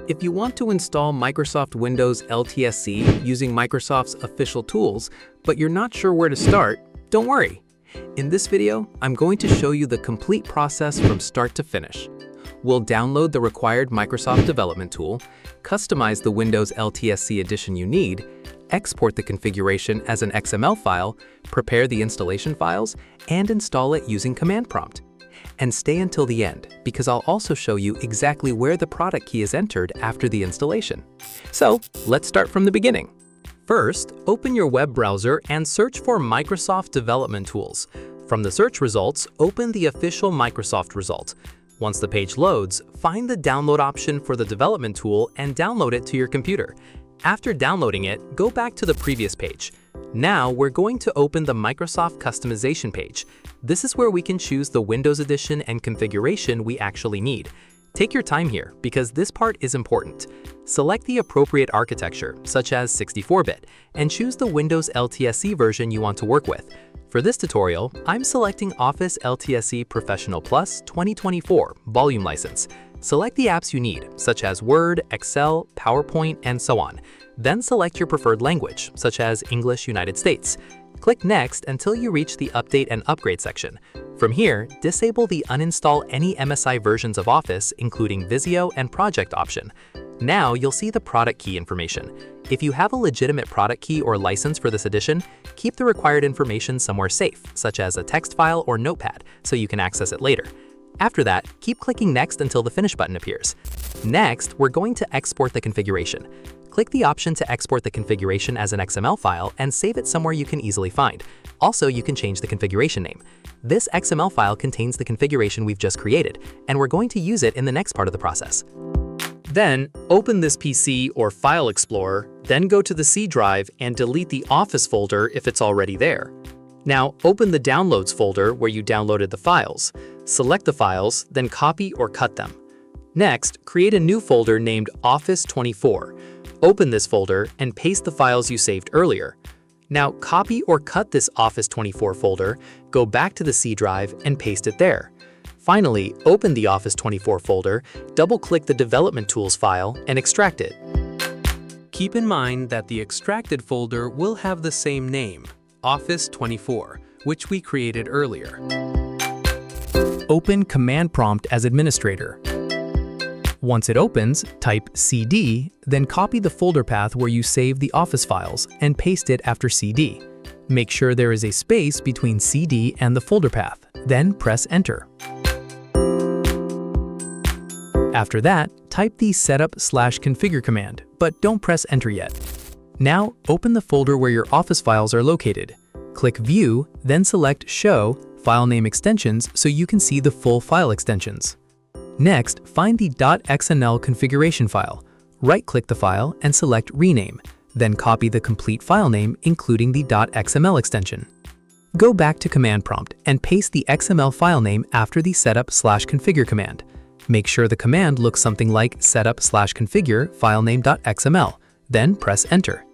If you want to install Microsoft Windows LTSC using Microsoft's official tools, but you're not sure where to start, don't worry. In this video, I'm going to show you the complete process from start to finish. We'll download the required Microsoft Development Tool, customize the Windows LTSC edition you need, export the configuration as an XML file, prepare the installation files, and install it using Command Prompt. And stay until the end, because I'll also show you exactly where the product key is entered after the installation. So, let's start from the beginning. First, open your web browser and search for Microsoft Development Tools. From the search results, open the official Microsoft result. Once the page loads, find the download option for the development tool and download it to your computer. After downloading it, go back to the previous page. Now we're going to open the Microsoft customization page. This is where we can choose the Windows edition and configuration we actually need. Take your time here because this part is important. Select the appropriate architecture, such as 64-bit, and choose the Windows LTSC version you want to work with. For this tutorial, I'm selecting Office LTSC Professional Plus 2024 Volume License. Select the apps you need, such as Word, Excel, PowerPoint, and so on. Then select your preferred language, such as English United States. Click Next until you reach the Update and Upgrade section. From here, disable the Uninstall any MSI versions of Office, including Visio and Project option. Now you'll see the product key information. If you have a legitimate product key or license for this edition, keep the required information somewhere safe, such as a text file or notepad, so you can access it later. After that, keep clicking Next until the Finish button appears. Next, we're going to export the configuration. Click the option to export the configuration as an XML file and save it somewhere you can easily find. Also, you can change the configuration name. This XML file contains the configuration we've just created, and we're going to use it in the next part of the process. Then, open this PC or File Explorer, then go to the C drive and delete the Office folder if it's already there. Now, open the Downloads folder where you downloaded the files. Select the files, then copy or cut them. Next, create a new folder named Office 24. Open this folder and paste the files you saved earlier. Now, copy or cut this Office 24 folder, go back to the C drive and paste it there. Finally, open the Office 24 folder, double-click the Development Tools file, and extract it. Keep in mind that the extracted folder will have the same name, Office 24, which we created earlier. Open Command Prompt as administrator. Once it opens, type CD, then copy the folder path where you save the Office files and paste it after CD. Make sure there is a space between CD and the folder path, then press Enter. After that, type the setup/configure command, but don't press Enter yet. Now, open the folder where your Office files are located. Click View, then select Show File Name Extensions so you can see the full file extensions. Next, find the .xml configuration file. Right-click the file and select Rename, then copy the complete file name including the .xml extension. Go back to Command Prompt and paste the XML file name after the setup/configure command. Make sure the command looks something like setup/configure filename.xml, then press Enter.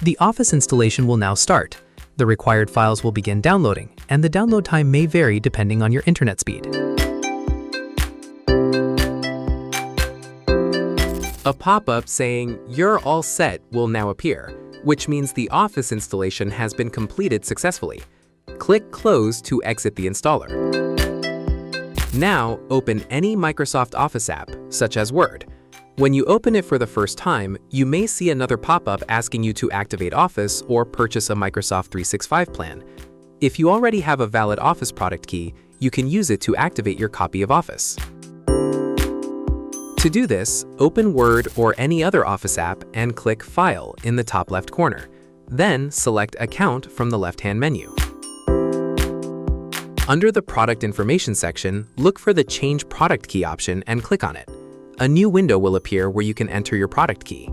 The Office installation will now start. The required files will begin downloading, and the download time may vary depending on your internet speed. A pop-up saying, "You're all set" will now appear, which means the Office installation has been completed successfully. Click Close to exit the installer. Now, open any Microsoft Office app, such as Word. When you open it for the first time, you may see another pop-up asking you to activate Office or purchase a Microsoft 365 plan. If you already have a valid Office product key, you can use it to activate your copy of Office. To do this, open Word or any other Office app and click File in the top left corner. Then select Account from the left-hand menu. Under the Product Information section, look for the Change Product Key option and click on it. A new window will appear where you can enter your product key.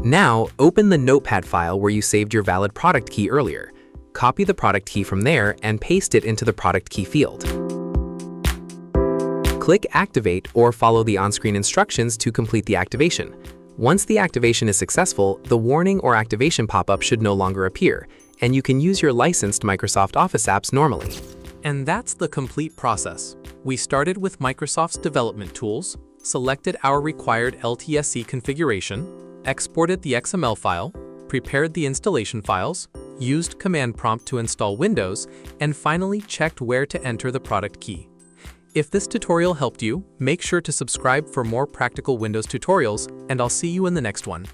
Now, open the Notepad file where you saved your valid product key earlier. Copy the product key from there and paste it into the product key field. Click Activate or follow the on-screen instructions to complete the activation. Once the activation is successful, the warning or activation pop-up should no longer appear, and you can use your licensed Microsoft Office apps normally. And that's the complete process. We started with Microsoft's development tools, selected our required LTSC configuration, exported the XML file, prepared the installation files, used command prompt to install Windows, and finally checked where to enter the product key. If this tutorial helped you, make sure to subscribe for more practical Windows tutorials, and I'll see you in the next one.